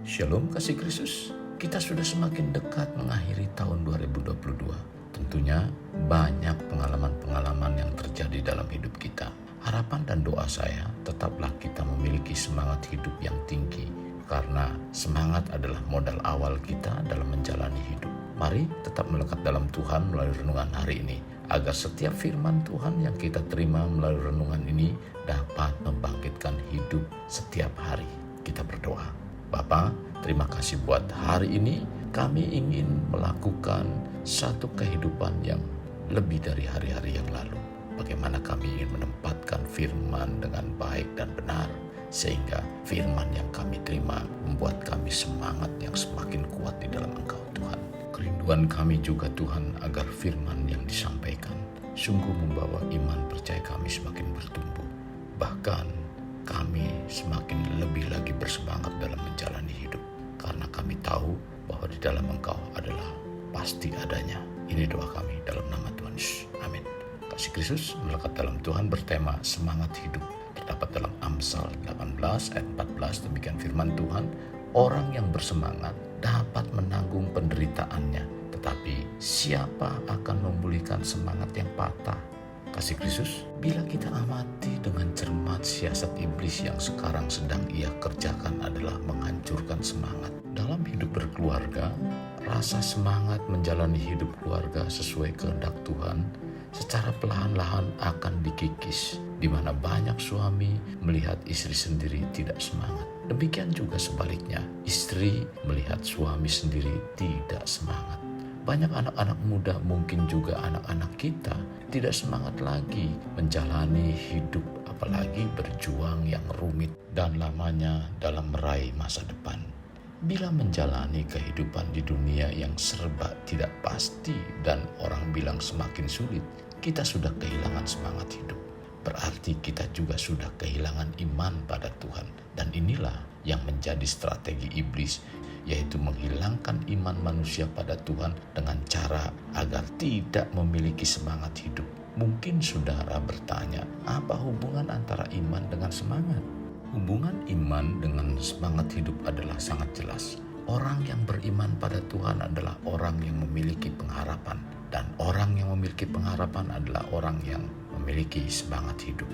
Shalom kasih Kristus, kita sudah semakin dekat mengakhiri tahun 2022. Tentunya banyak pengalaman-pengalaman yang terjadi dalam hidup kita. Harapan dan doa saya tetaplah kita memiliki semangat hidup yang tinggi, karena semangat adalah modal awal kita dalam menjalani hidup. Mari tetap melekat dalam Tuhan melalui renungan hari ini, agar setiap firman Tuhan yang kita terima melalui renungan ini dapat membangkitkan hidup setiap hari. Kita berdoa. Bapa, terima kasih buat hari ini. Kami ingin melakukan satu kehidupan yang lebih dari hari-hari yang lalu. Bagaimana kami ingin menempatkan firman dengan baik dan benar, sehingga firman yang kami terima membuat kami semangat yang semakin kuat di dalam Engkau, Tuhan. Kerinduan kami juga, Tuhan, agar firman yang disampaikan sungguh membawa iman percaya kami semakin bertumbuh. Bahkan kami semakin lebih lagi bersemangat dalam menjalani hidup, karena kami tahu bahwa di dalam Engkau adalah pasti adanya. Ini doa kami dalam nama Tuhan Yesus. Amin. Kasih Kristus melekat dalam Tuhan bertema semangat hidup, terdapat dalam Amsal 18 ayat 14. Demikian firman Tuhan, orang yang bersemangat dapat menanggung penderitaannya, tetapi siapa akan memulihkan semangat yang patah? Kasih Kristus, bila kita amati dengan cermat siasat iblis yang sekarang sedang ia kerjakan adalah menghancurkan semangat. Dalam hidup berkeluarga, rasa semangat menjalani hidup keluarga sesuai kehendak Tuhan secara perlahan-lahan akan dikikis, di mana banyak suami melihat istri sendiri tidak semangat. Demikian juga sebaliknya, istri melihat suami sendiri tidak semangat. Banyak anak-anak muda, mungkin juga anak-anak kita, tidak semangat lagi menjalani hidup, apalagi berjuang yang rumit dan lamanya dalam meraih masa depan. Bila menjalani kehidupan di dunia yang serba tidak pasti dan orang bilang semakin sulit, kita sudah kehilangan semangat hidup. Berarti kita juga sudah kehilangan iman pada Tuhan. Dan inilah yang menjadi strategi iblis, yaitu menghilangkan iman manusia pada Tuhan dengan cara agar tidak memiliki semangat hidup. Mungkin saudara bertanya, apa hubungan antara iman dengan semangat? Hubungan iman dengan semangat hidup adalah sangat jelas. Orang yang beriman pada Tuhan adalah orang yang memiliki pengharapan, dan orang yang memiliki pengharapan adalah orang yang memiliki semangat hidup.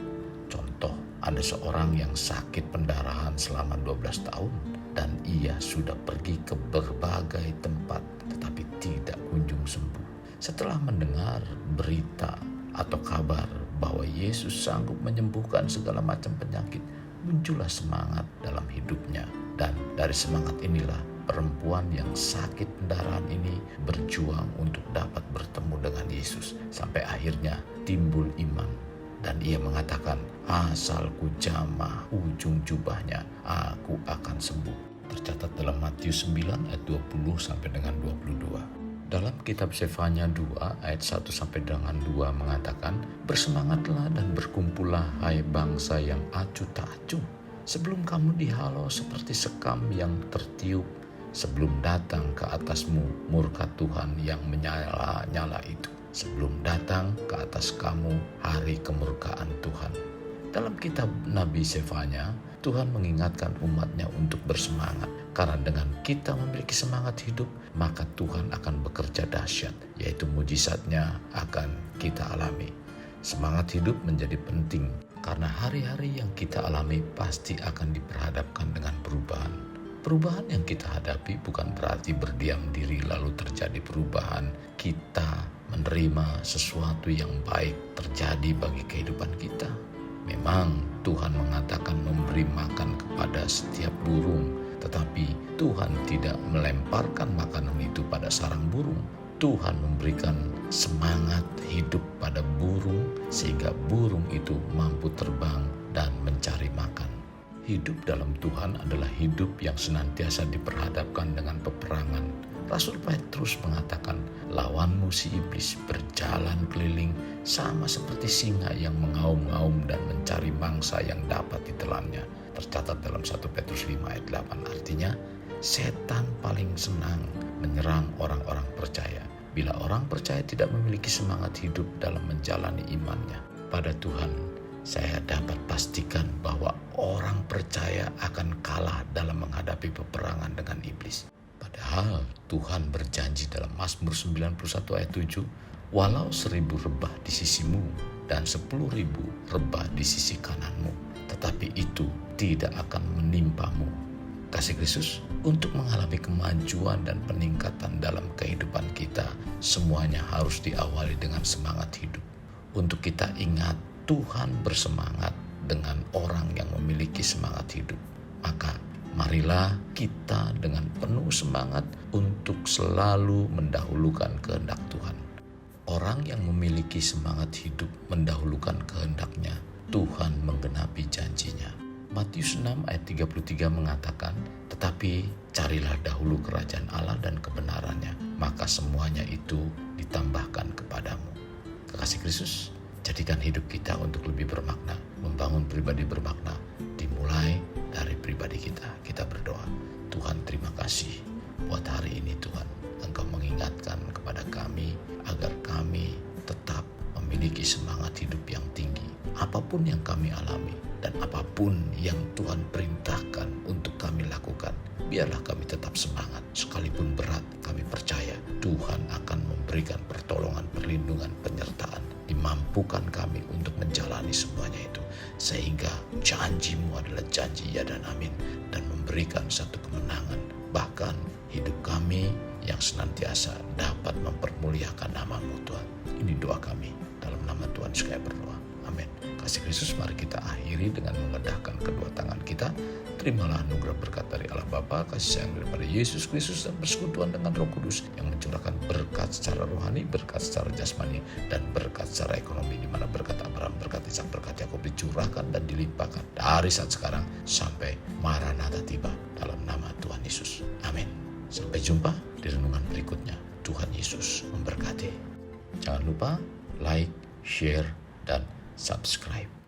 Contoh, ada seorang yang sakit pendarahan selama 12 tahun dan ia sudah pergi ke berbagai tempat tetapi tidak kunjung sembuh. Setelah mendengar berita atau kabar bahwa Yesus sanggup menyembuhkan segala macam penyakit, muncullah semangat dalam hidupnya, dan dari semangat inilah perempuan yang sakit pendarahan ini berjuang untuk dapat bertemu dengan Yesus, sampai akhirnya timbul iman. Dan ia mengatakan, asal ku jamah ujung jubahnya, aku akan sembuh. Tercatat dalam Matius 9 ayat 20 sampai dengan 22. Dalam kitab Sefanya 2 ayat 1 sampai dengan 2 mengatakan, bersemangatlah dan berkumpullah hai bangsa yang acuh tak acuh, sebelum kamu dihalau seperti sekam yang tertiup, sebelum datang ke atasmu murka Tuhan yang menyala-nyala itu, sebelum datang ke atas kamu hari kemurkaan Tuhan. Dalam kitab Nabi Sefanya, Tuhan mengingatkan umatnya untuk bersemangat, karena dengan kita memiliki semangat hidup, maka Tuhan akan bekerja dahsyat, yaitu mujizatnya akan kita alami. Semangat hidup menjadi penting, karena hari-hari yang kita alami pasti akan diperhadapkan dengan perubahan. Perubahan yang kita hadapi bukan berarti berdiam diri lalu terjadi perubahan. Kita menerima sesuatu yang baik terjadi bagi kehidupan kita. Memang Tuhan mengatakan memberi makan kepada setiap burung, tetapi Tuhan tidak melemparkan makanan itu pada sarang burung. Tuhan memberikan semangat hidup pada burung sehingga burung itu mampu terbang dan mencari makan. Hidup dalam Tuhan adalah hidup yang senantiasa diperhadapkan dengan peperangan. Rasul Petrus mengatakan, lawanmu si iblis berjalan keliling sama seperti singa yang mengaum-ngaum dan mencari mangsa yang dapat ditelannya. Tercatat dalam 1 Petrus 5 ayat 8. Artinya, setan paling senang menyerang orang-orang percaya bila orang percaya tidak memiliki semangat hidup dalam menjalani imannya pada Tuhan. saya dapat pastikan bahwa orang percaya akan kalah dalam menghadapi peperangan dengan iblis. Padahal Tuhan berjanji dalam Mazmur 91 ayat 7, walau 1.000 rebah di sisimu dan 10.000 rebah di sisi kananmu, tetapi itu tidak akan menimpamu. Kasih Kristus, untuk mengalami kemajuan dan peningkatan dalam kehidupan kita, semuanya harus diawali dengan semangat hidup. Untuk kita ingat, Tuhan bersemangat dengan orang yang memiliki semangat hidup. Maka marilah kita dengan penuh semangat untuk selalu mendahulukan kehendak Tuhan. Orang yang memiliki semangat hidup mendahulukan kehendaknya, Tuhan menggenapi janjinya. Matius 6 ayat 33 mengatakan, tetapi carilah dahulu kerajaan Allah dan kebenarannya, maka semuanya itu ditambahkan kepadamu. Kekasih Kristus, jadikan hidup kita untuk lebih bermakna, membangun pribadi bermakna, dimulai dari pribadi kita. Kita berdoa, Tuhan terima kasih buat hari ini Tuhan. Engkau mengingatkan kepada kami agar kami tetap memiliki semangat hidup yang tinggi. Apapun yang kami alami dan apapun yang Tuhan perintahkan untuk kami lakukan, biarlah kami tetap semangat. Sekalipun berat, kami percaya Tuhan akan memberikan pertolongan, perlindungan, penyertaan. Dimampukan kami untuk menjalani semuanya itu. Sehingga janji-Mu adalah janji ya dan amin. Dan memberikan satu kemenangan. Bahkan hidup kami yang senantiasa dapat mempermuliakan nama-Mu Tuhan. Ini doa kami. Dalam nama Tuhan sekalian berdoa. Amin. Kasih Kristus, mari kita akhiri dengan mengedahkan kedua tangan kita. Terimalah anugerah berkat dari Allah Bapa, kasih sayang daripada Yesus Kristus, dan persekutuan dengan Roh Kudus yang mencurahkan berkat secara rohani, berkat secara jasmani, dan berkat secara ekonomi, di mana berkat Abraham, berkat Ishak, berkat Yakub dicurahkan dan dilimpahkan dari saat sekarang sampai Maranatha tiba, dalam nama Tuhan Yesus. Amin. Sampai jumpa di renungan berikutnya. Tuhan Yesus memberkati. Jangan lupa like, share, dan subscribe.